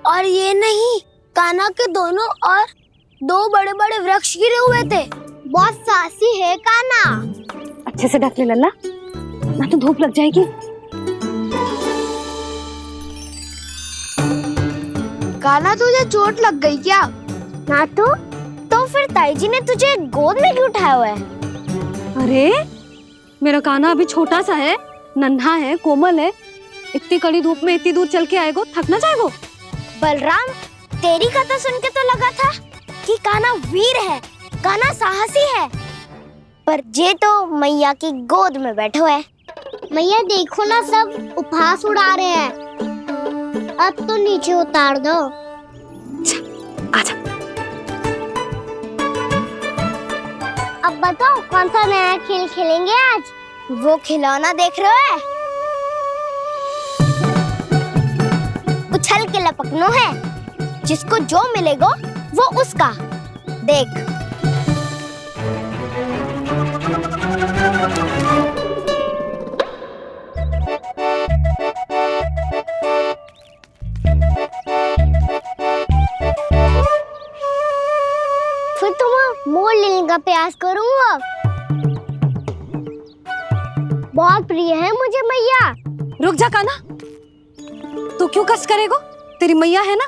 और ये नहीं, कान्हा के दोनों और दो बड़े बड़े वृक्ष गिरे हुए थे। बहुत साहसी है कान्हा। अच्छे से ढक ले लल्ला, ना तो धूप लग जाएगी। कान्हा तुझे चोट लग गई क्या? ना तो फिर ताई जी ने तुझे गोद में क्यों उठाया हुआ है? अरे मेरा कान्हा अभी छोटा सा है, नन्हा है, कोमल है। इतनी कड़ी धूप में इतनी दूर चल के आएगो, थक ना जाएगो। बलराम, तेरी कथा सुन के तो लगा था कि कान्हा वीर है, कान्हा साहसी है, पर जे तो मैया की गोद में बैठो है। मैया देखो ना, सब उपहास उड़ा रहे हैं। अब तो नीचे उतार दो। आजा। अब बताओ कौन सा नया खेल खेलेंगे आज? वो खिलौना देख रहे हो? उछल के लपकनो है, जिसको जो मिलेगा वो उसका। देख। फिर तुम मोड़ लेने का प्रयास करूंगा। बहुत प्रिय है मुझे मैया। रुक जा कान्हा, तू क्यों कष्ट करेगो? तेरी मैया है ना।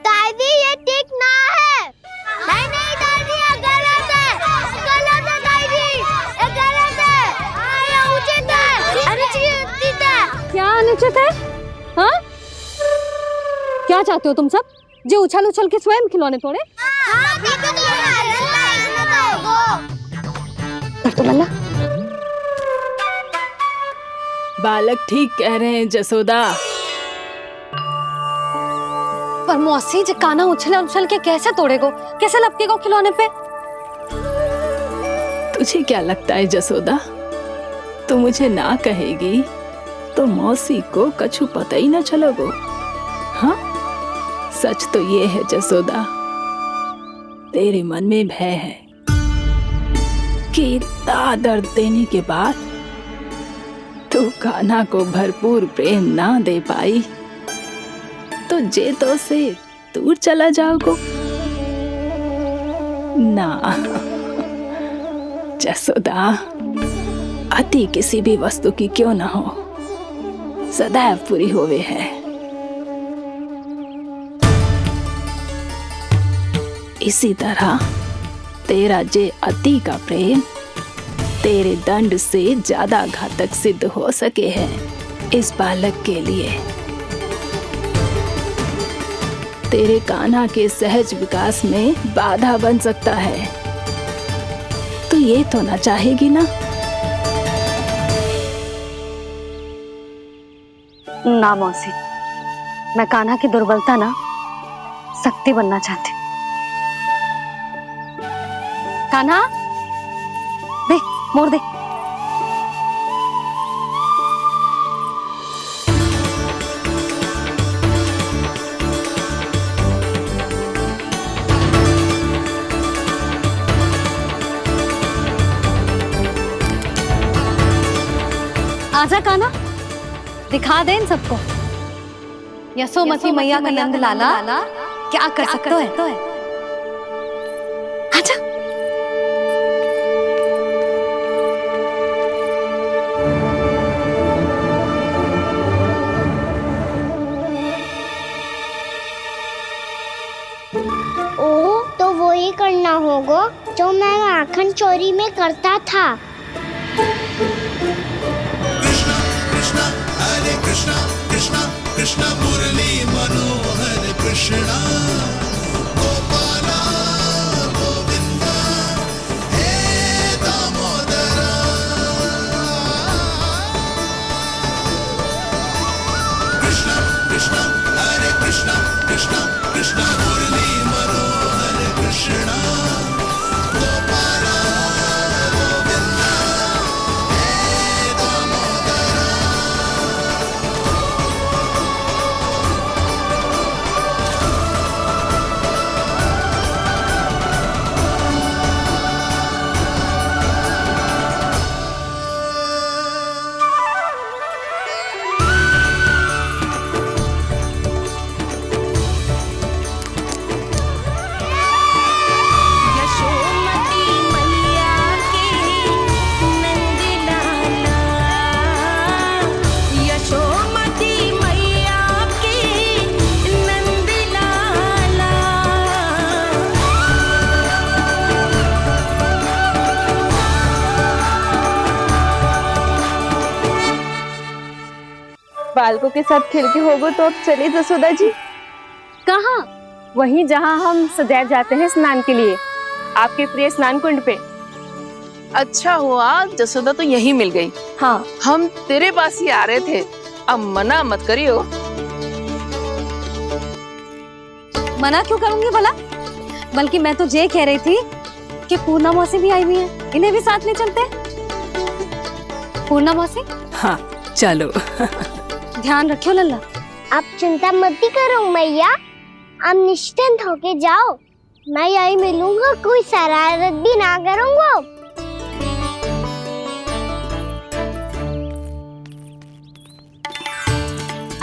दादी ये ठीक ना है। नहीं नहीं दादी, ये गलत है। गलत है दादी, ये गलत है। ये उचित है, अनुचित है। क्या अनुचित है? हाँ? क्या चाहते हो तुम सब? जो उछल उछल के स्वयं खिलौने तोड़े? हाँ, भी तो कर तो लल्ला। बालक ठीक कह रहे हैं जसोदा। पर मौसी, जो कान्हा उछल उछल के कैसे तोड़ेगो, कैसे लपकेगो खिलौने पे? तुझे क्या लगता है जसोदा, तू मुझे ना कहेगी तो मौसी को कछु पता ही ना चलोगो। हाँ, सच तो ये है जसोदा, तेरे मन में भय है कि इतना दर्द देने के बाद तू कान्हा को भरपूर प्रेम ना दे पाई तो जे तो से दूर चला जाओगो ना। जसोदा, अति किसी भी वस्तु की क्यों ना हो, सदैव पूरी होवे है। इसी तरह तेरा जे अति का प्रेम तेरे दंड से ज्यादा घातक सिद्ध हो सके है इस बालक के लिए। तेरे कान्हा के सहज विकास में बाधा बन सकता है। तो ये तो ना चाहेगी ना? ना मौसी, मैं कान्हा की दुर्बलता ना शक्ति बनना चाहती। कान्हा, दे, मोड़ दे। आजा कान्हा, दिखा दे इन सबको यशोमती मैया का नंद लाला क्या कर सकता है। आजा। ओ, तो वो ही करना होगा जो मैं माखन चोरी में करता था। कृष्णा कृष्णा कृष्णा मुरली मनोहर कृष्णा गोपाला गोविंदा हे दामोदरा। कृष्णा कृष्णा हरे कृष्णा कृष्णा कृष्णा मुरली मनोहर कृष्णा गोपाला गोविंदा हे दामोदरा। बालकों के साथ खेल के होगो तो अब चले जसोदा जी। कहाँ? वहीं जहाँ हम सदैव जाते हैं स्नान के लिए, आपके प्रिय स्नान कुंड पे। अच्छा हुआ जसोदा तो यही मिल गई। हाँ, हम तेरे पास ही आ रहे थे, अब मना मत करियो। मना क्यों करूंगी भला? बल्कि मैं तो ये कह रही थी कि पूर्णा मौसी भी आई हुई है, इन्हें भी साथ में चलते हैं। पूर्णा मौसी, हाँ चलो। ध्यान रखियो लल्ला। आप चिंता मत करो मैया, आप निश्चिंत होके जाओ, मैं यही मिलूंगा, कोई शरारत भी ना करूंगा।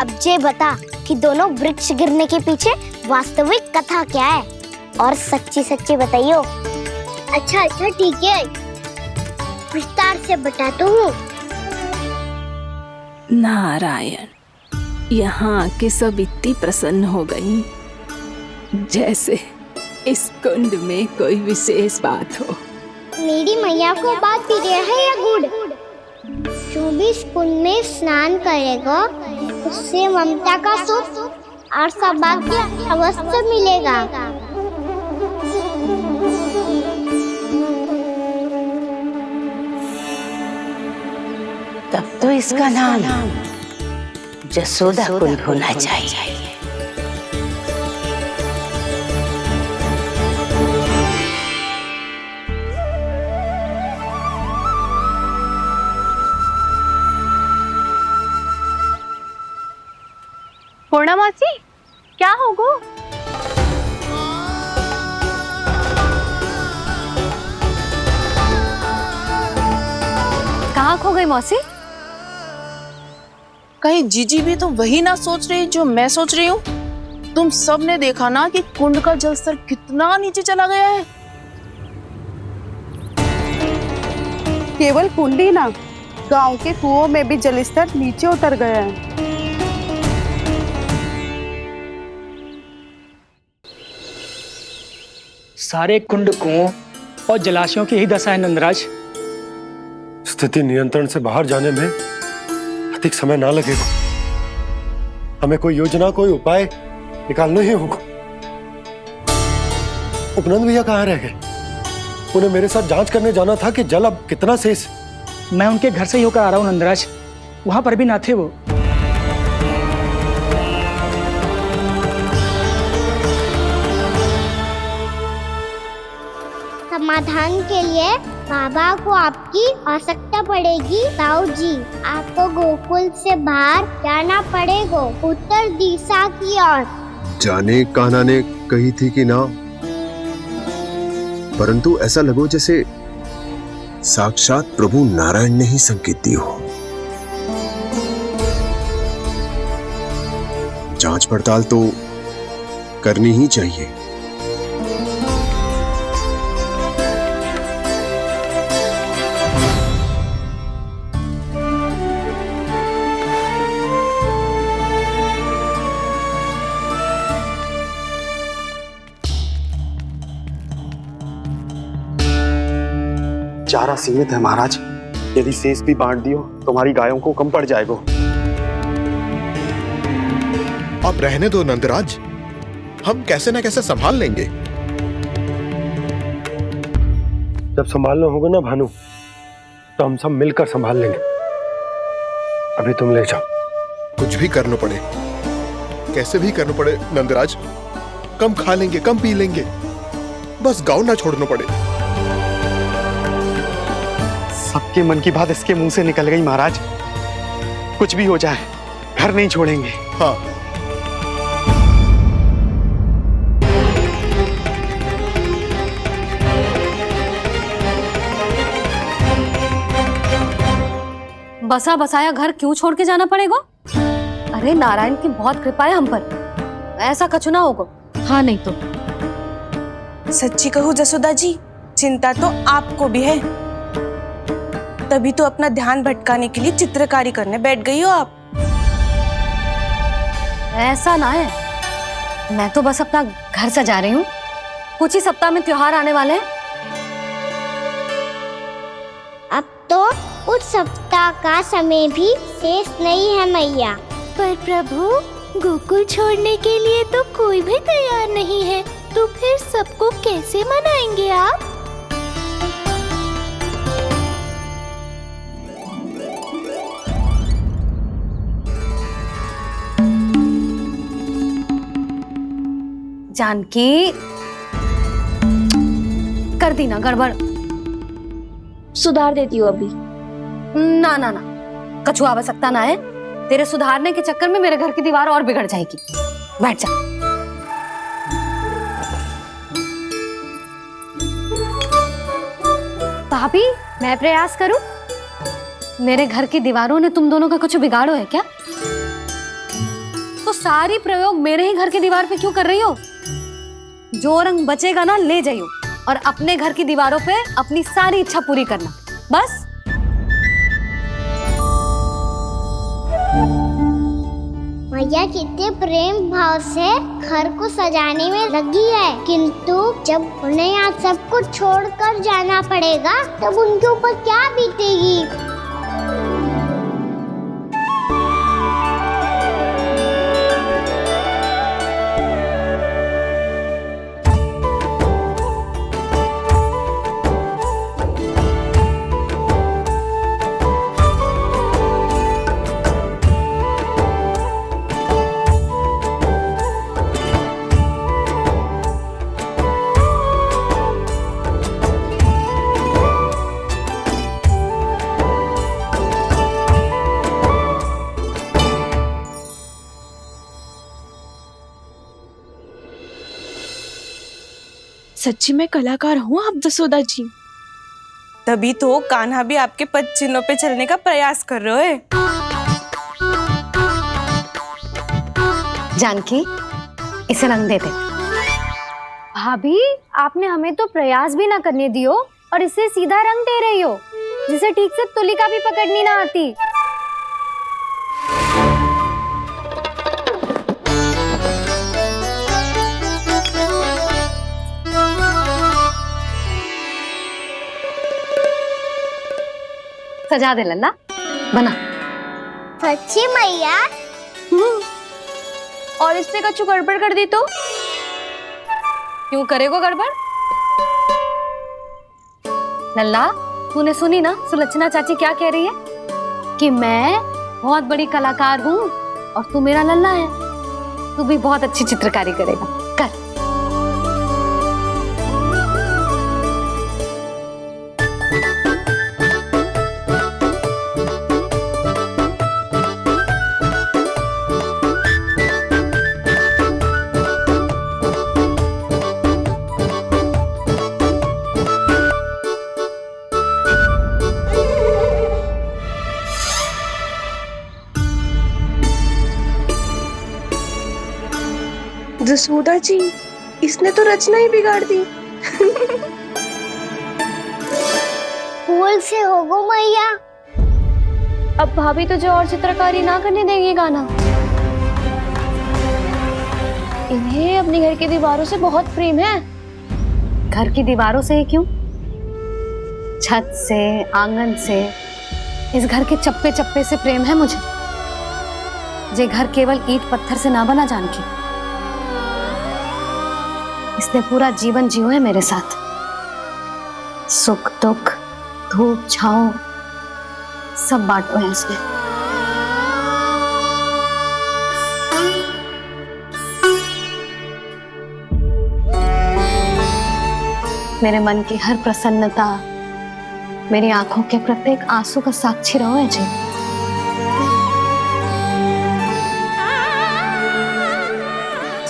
अब ये बता कि दोनों वृक्ष गिरने के पीछे वास्तविक कथा क्या है, और सच्ची सच्ची बताइयो। अच्छा ठीक है, विस्तार से बताता हूँ। नारायण, यहाँ के सब इतनी प्रसन्न हो गई जैसे इस कुंड में कोई विशेष बात हो। मेरी मैया को बात प्रिय है या गुड़? जो भी इस कुंड में स्नान करेगा उससे ममता का सुख और सौभाग्य अवश्य मिलेगा। तब तो इसका नाम जसोदा कुंड होना चाहिए। पूर्णा मौसी, क्या होगो? कहाँ खो गई मौसी? कहीं जीजी भी तो वही ना सोच रही जो मैं सोच रही हूँ। तुम सब ने देखा ना कि कुंड का जलस्तर कितना नीचे चला गया है। केवल कुंड ही ना, गांव के कुओं में भी जलस्तर नीचे उतर गया है। सारे कुंड, कुओं और जलाशयों की यही दशा है नंदराज। स्थिति नियंत्रण से बाहर जाने में अधिक समय ना लगेगा। हमें कोई योजना, कोई उपाय निकालना ही होगा। उपनंद भैया कहाँ रह गए? उन्हें मेरे साथ जांच करने जाना था कि जल अब कितना शेष। मैं उनके घर से ही होकर आ रहा हूँ नंदराज, वहां पर भी ना थे वो। समाधान के लिए बाबा को आपकी आवश्यकता पड़ेगी। ताऊ जी, आपको गोकुल से बाहर जाना पड़ेगा, उत्तर दिशा की ओर। जाने कान्हा ने कही थी कि ना, परंतु ऐसा लगो जैसे साक्षात प्रभु नारायण ने ही संकेत दी हो। जांच पड़ताल तो करनी ही चाहिए। चारा सीमित है महाराज, यदि शेष भी बांट दियो तो हमारी गायों को कम पड़ जाएगा। अब रहने दो नंदराज, हम कैसे न कैसे संभाल लेंगे। जब संभालना होगा ना भानु, तो हम सब मिलकर संभाल लेंगे। अभी तुम ले जाओ। कुछ भी करना पड़े, कैसे भी करना पड़े नंदराज, कम खा लेंगे, कम पी लेंगे, बस गांव ना छोड़ना पड़े। सबके मन की बात इसके मुंह से निकल गई महाराज। कुछ भी हो जाए, घर नहीं छोड़ेंगे। हाँ, बसा बसाया घर क्यों छोड़ के जाना पड़ेगा? अरे नारायण की बहुत कृपा है हम पर, ऐसा कछु ना होगा। हाँ नहीं तो सच्ची कहूँ जसोदा जी, चिंता तो आपको भी है, तभी तो अपना ध्यान भटकाने के लिए चित्रकारी करने बैठ गई हो आप। ऐसा ना है, मैं तो बस अपना घर सजा रही हूँ। कुछ ही सप्ताह में त्योहार आने वाले हैं। अब तो उस सप्ताह का समय भी शेष नहीं है मैया। पर प्रभु, गोकुल छोड़ने के लिए तो कोई भी तैयार नहीं है, तो फिर सबको कैसे मनाएंगे आप? जानकी, कर दी ना गड़बड़। सुधार देती हूँ अभी। ना ना ना, कछु आवश्यकता ना है। तेरे सुधारने के चक्कर में मेरे घर की दीवार और बिगड़ जाएगी। बैठ जा। भाभी, मैं प्रयास करूं? मेरे घर की दीवारों ने तुम दोनों का कुछ बिगाड़ो है क्या? तो सारी प्रयोग मेरे ही घर की दीवार पे क्यों कर रही हो? जो रंग बचेगा ना ले जाइयो और अपने घर की दीवारों पे अपनी सारी इच्छा पूरी करना, बस। मैया कितने प्रेम भाव से घर को सजाने में लगी है, किंतु जब उन्हें यहाँ सब कुछ छोड़कर जाना पड़ेगा तब उनके ऊपर क्या बीतेगी? सच्ची में कलाकार हूँ आप जसोदा जी। तभी तो कान्हा भी आपके पद चिन्हों पे चलने का प्रयास कर रहे है। जानकी, इसे रंग दे दे। भाभी, आपने हमें तो प्रयास भी ना करने दियो और इसे सीधा रंग दे रही हो, जिसे ठीक से तुलिका भी पकड़नी ना आती। सजा दे लल्ला, बना। सच्ची मैया? और इसने कछु गड़बड़ कर दी तो? क्यों करेगो गड़बड़? लल्ला, तूने सुनी ना सुलक्षणा चाची क्या कह रही है? कि मैं बहुत बड़ी कलाकार हूँ और तू मेरा लल्ला है। तू भी बहुत अच्छी चित्रकारी करेगा, कर। जसोदा जी, इसने तो रचना ही बिगाड़ दी। फूल से होगो मैया। अब भाभी तुझे और चित्रकारी ना करने देंगी गाना। इन्हें अपने घर की दीवारों से बहुत प्रेम है। घर की दीवारों से ही क्यों? छत से, आंगन से, इस घर के चप्पे चप्पे से प्रेम है मुझे। ये घर केवल ईंट पत्थर से ना बना जानकी। इसने पूरा जीवन जियो है मेरे साथ। सुख दुख, धूप छांव सब बांटो है इसने। मेरे मन की हर प्रसन्नता, मेरी आंखों के प्रत्येक आंसू का साक्षी रहो है जी।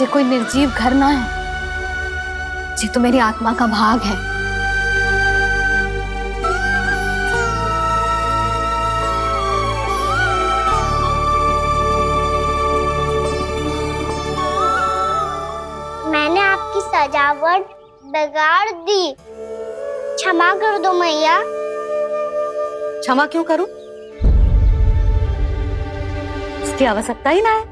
ये कोई निर्जीव घर ना है, ये तो मेरी आत्मा का भाग है। मैंने आपकी सजावट बिगाड़ दी, क्षमा कर दो मैया। क्षमा क्यों करूं? इसकी आवश्यकता ही ना है।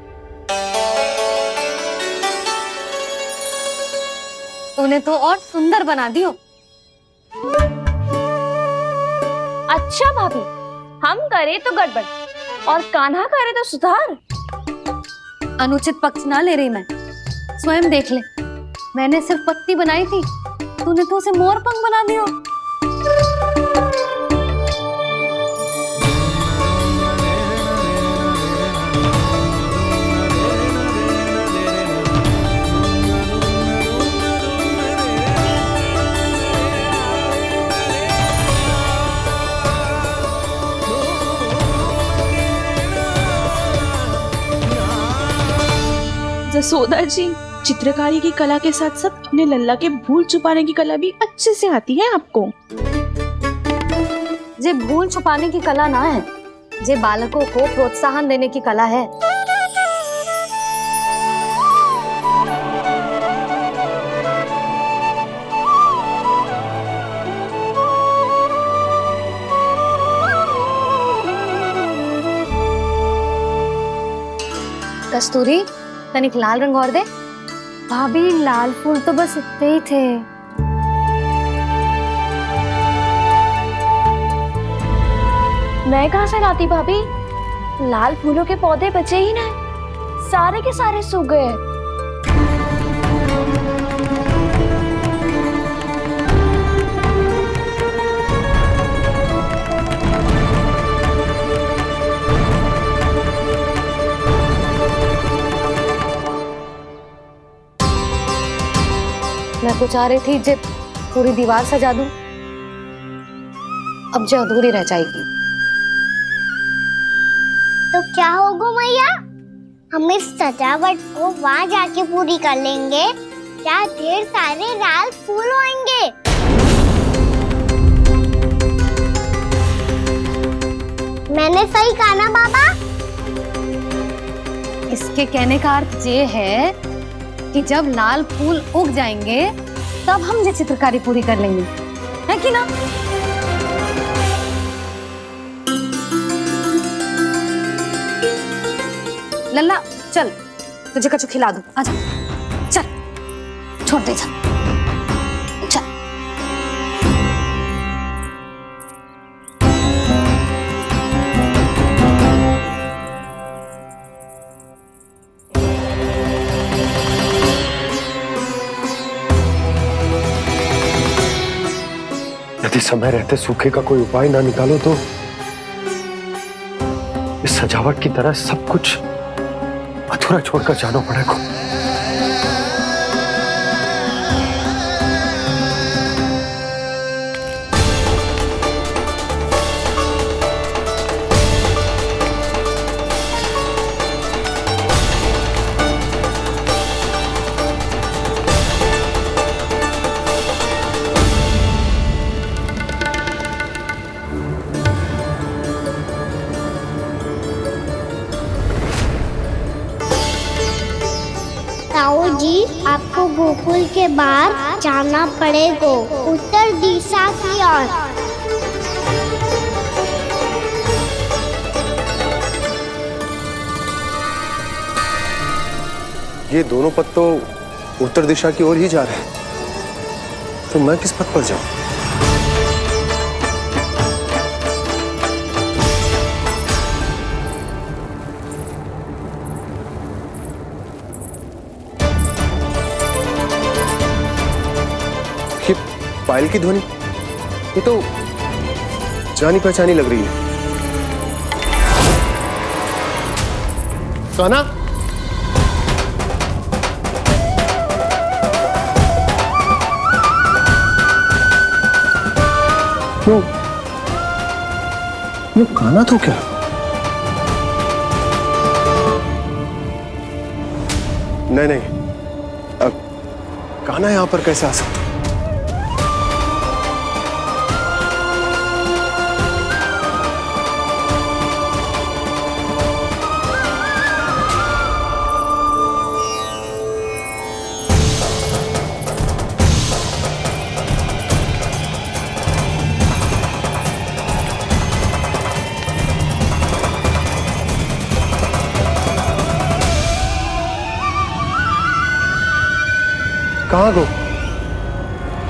तूने तो और सुंदर बना दियो। अच्छा भाभी, हम करे तो गड़बड़ और कान्हा करे तो सुधार। अनुचित पक्ष ना ले रही मैं। स्वयं देख ले, मैंने सिर्फ पत्ती बनाई थी, तूने तो उसे मोर पंख बना दिया। जसोदा जी, चित्रकारी की कला के साथ साथ अपने लल्ला के भूल छुपाने की कला भी अच्छे से आती है आपको। जे भूल छुपाने की कला ना है, जे बालकों को प्रोत्साहन देने की कला है। कस्तूरी, तनिक लाल रंग और दे। भाभी, लाल फूल तो बस इतने ही थे। मैं कहाँ से लाती भाभी? लाल फूलों के पौधे बचे ही ना, सारे के सारे सूख गए। मैं कुछ आ रही थी जे पूरी दीवार सजा दूं, अब जो अधूरी रह जाएगी। तो क्या होगा मैया, हम इस सजावट को वहाँ जाके पूरी कर लेंगे जहाँ ढेर सारे लाल फूल होंगे। मैंने सही कहा ना बाबा? इसके कहने का अर्थ ये है कि जब लाल फूल उग जाएंगे तब हम ये चित्रकारी पूरी कर लेंगे, है कि ना? लल्ला चल, तुझे कछु खिला दूं, आजा, चल, छोड़ दे, चल। यदि समय रहते सूखे का कोई उपाय ना निकालो तो इस सजावट की तरह सब कुछ अधूरा छोड़कर जाना पड़ेगा। ताऊ जी, आपको गोकुल के बाहर जाना पड़ेगा, उत्तर दिशा की ओर। ये दोनों पथ तो उत्तर दिशा की ओर ही जा रहे हैं, तो मैं किस पथ पर जाऊं? पायल की ध्वनि, ये तो जानी पहचानी लग रही है। कान्हा, वो कान्हा तो क्या? नहीं, अब कान्हा यहां पर कैसे आ सकता? कहाँ गो?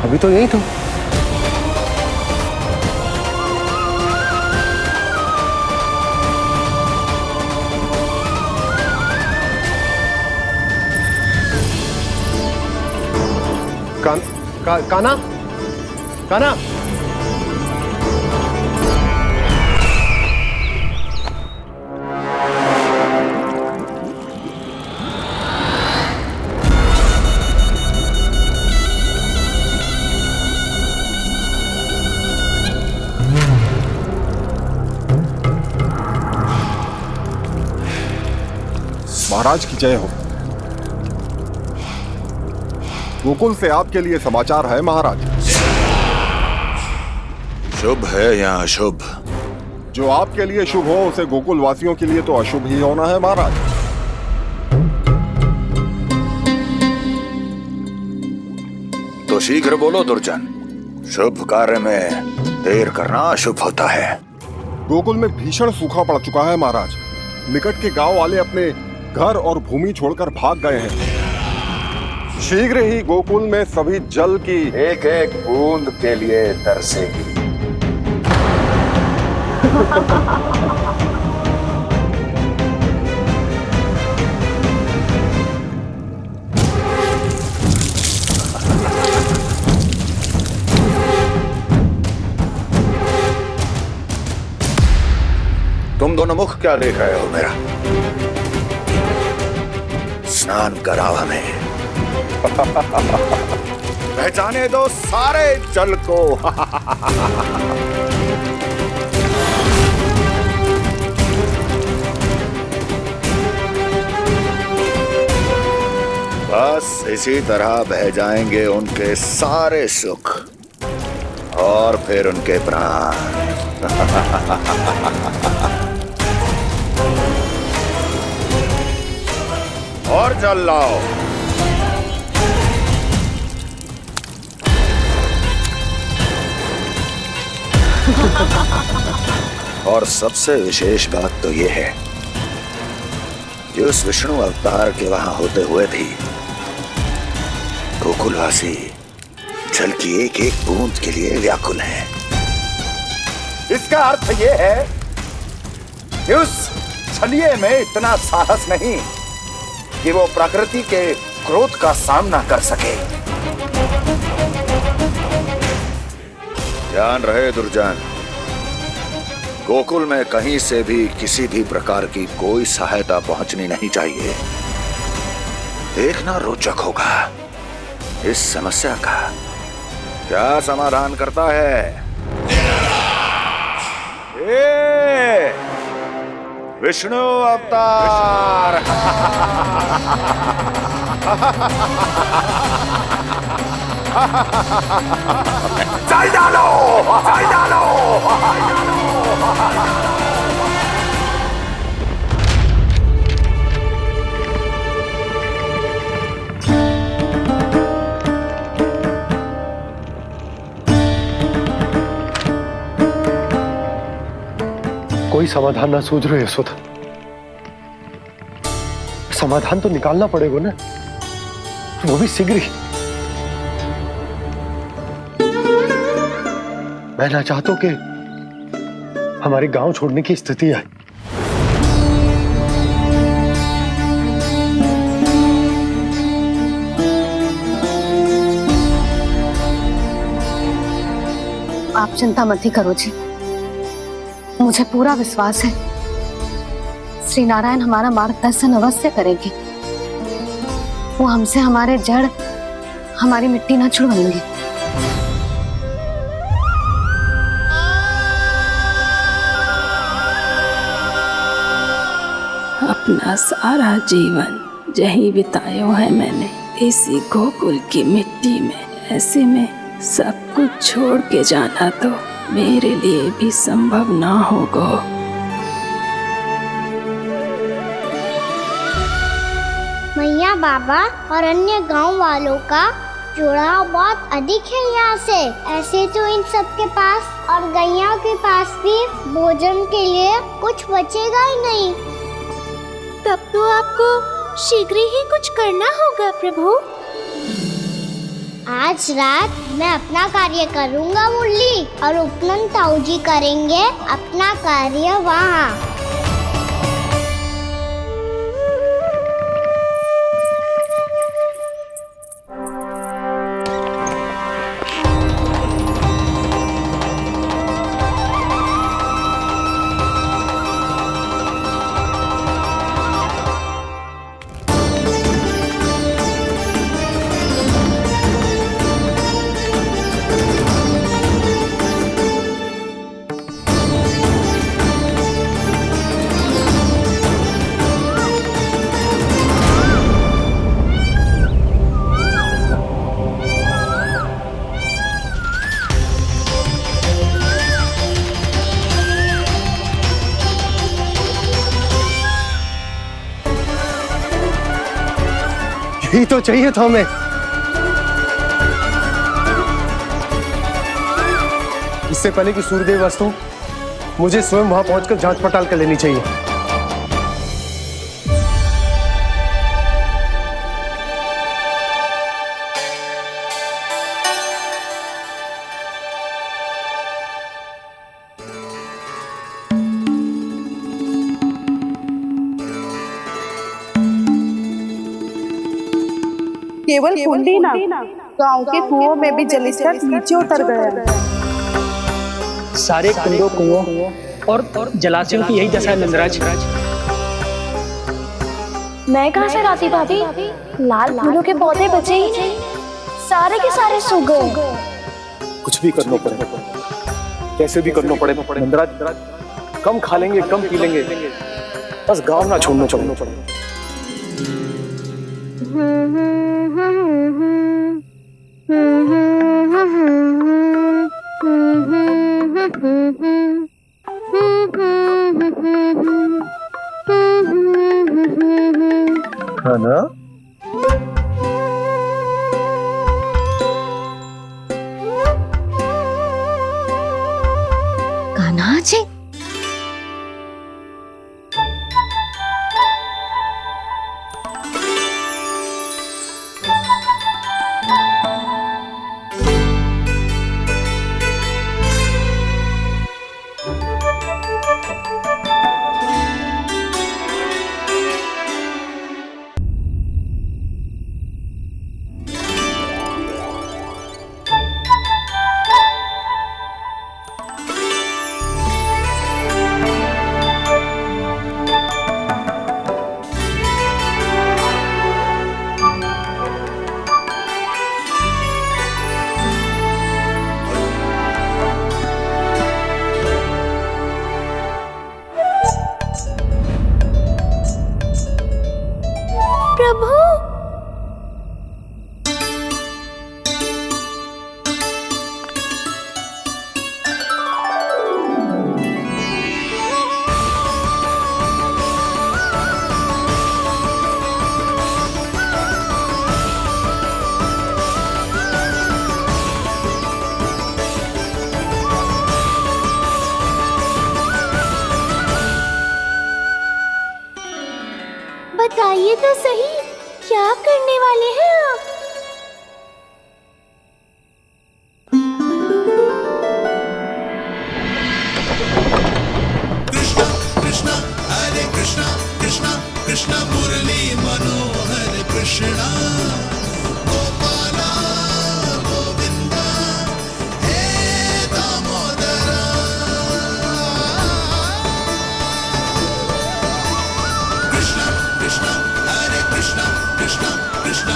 अभी तो यही था। काना काना महाराज की जय हो। गोकुल से आपके लिए समाचार है महाराज। शुभ है या अशुभ? जो आपके लिए शुभ हो उसे गोकुल वासियों के लिए तो अशुभ ही होना है महाराज। तो शीघ्र बोलो दुर्जन, शुभ कार्य में देर करना अशुभ होता है। गोकुल में भीषण सूखा पड़ चुका है महाराज। निकट के गांव वाले अपने घर और भूमि छोड़कर भाग गए हैं। शीघ्र ही गोकुल में सभी जल की एक एक बूंद के लिए तरसेगी। तुम दोनों मुख क्या देख रहे हो मेरा? स्नान कराओ हमें। पहचाने दो सारे जल को। बस इसी तरह बह जाएंगे उनके सारे सुख और फिर उनके प्राण। और जल लाओ। और सबसे विशेष बात तो यह है कि उस विष्णु अवतार के वहां होते हुए भी गोकुलवासी जल की एक एक बूंद के लिए व्याकुल हैं। इसका अर्थ यह है कि उस छलिए में इतना साहस नहीं कि वो प्रकृति के क्रोध का सामना कर सके। ध्यान रहे दुर्जन, गोकुल में कहीं से भी किसी भी प्रकार की कोई सहायता पहुंचनी नहीं चाहिए। देखना रोचक होगा इस समस्या का क्या समाधान करता है। विष्णु अवतार। चल डालो, चल डालो। कोई समाधान ना सूझ रहे यशोदा। समाधान तो निकालना पड़ेगा ना, वो भी शीघ्र ही। मैं ना चाहता कि हमारे गांव छोड़ने की स्थिति आए। आप चिंता मत ही करो जी, मुझे पूरा विश्वास है श्री नारायण हमारा मार्गदर्शन अवश्य करेंगे। वो हमसे हमारे जड़, हमारी मिट्टी ना छुड़वाएंगे। अपना सारा जीवन यही बिताया है मैंने, इसी गोकुल की मिट्टी में। ऐसे में सब कुछ छोड़ के जाना तो मेरे लिए भी संभव ना होगा। मैया, बाबा और अन्य गांव वालों का जुड़ाव बहुत अधिक है यहाँ से। ऐसे तो इन सब के पास और गैया के पास भी भोजन के लिए कुछ बचेगा ही नहीं। तब तो आपको शीघ्र ही कुछ करना होगा प्रभु। आज रात मैं अपना कार्य करूंगा मुरली, और उपनंद ताऊ जी करेंगे अपना कार्य वहाँ। यही तो चाहिए था हमें। इससे पहले कि सूर्यदेव वस्तु, मुझे स्वयं वहां पहुंचकर जांच पड़ताल कर लेनी चाहिए। केवल कुंडी ना, गांव के कुओं में भी जलस्तर नीचे उतर गया है। सारे कुंडों, कुओं और जलाशयों की यही दशा है नंदराज। मैं कहाँ से लाती भाभी? लाल फूलों के पौधे बचे ही नहीं, सारे के सारे सूख गए। कुछ भी करना पड़े, कैसे भी करना पड़े नंदराज। कम खा लेंगे, कम पी लेंगे, बस गांव ना छोड़ना पड़े। है ना? कान्हा जी, प्रभु, बताइए तो सही, क्या करने वाले हैं आप? कृष्णा कृष्णा हरे कृष्णा कृष्णा कृष्णा मुरली मनोहर कृष्णा गोपाला गोविंदा हे दामोदरा। कृष्णा कृष्णा हरे कृष्णा कृष्णा कृष्णा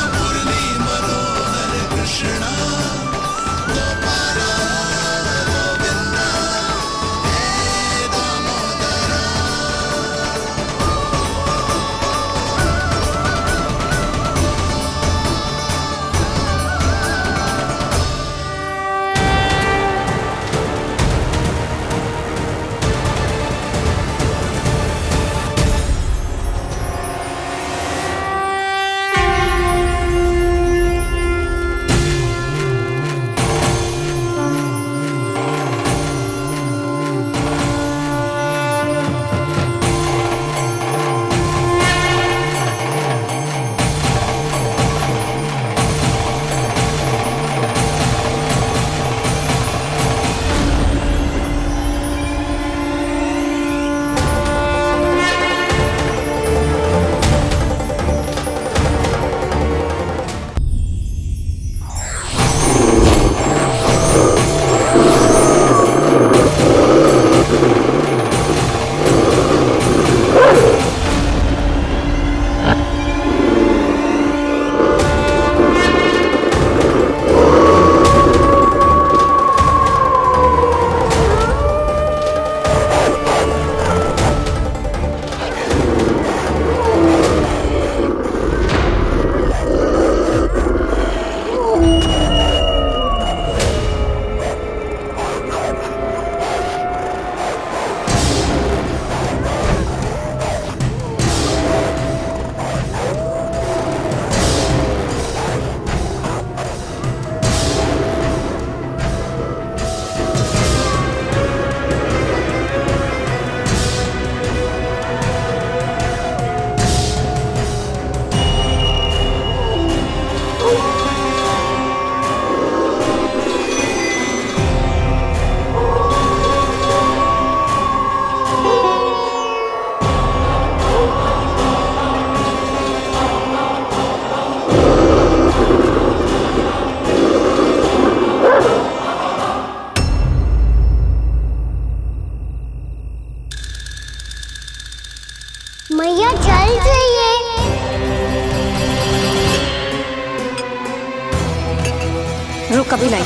रुक कभी लाई।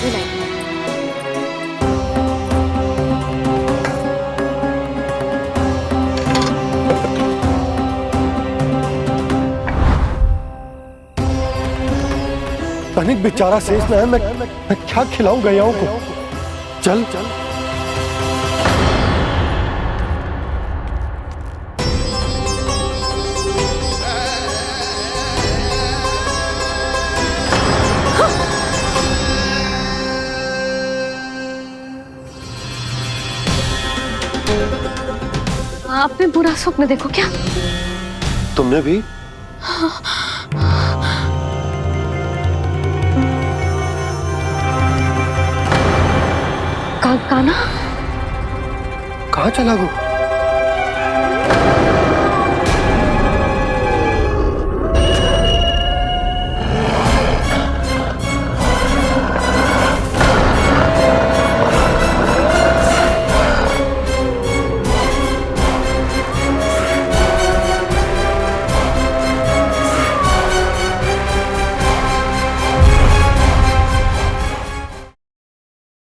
तनिक बेचारा शेष न है, मैं क्या खिलाऊं गयाओं को। चल चल आपने बुरा स्वप्न देखो क्या? तुमने भी? काना कहाँ चला गो?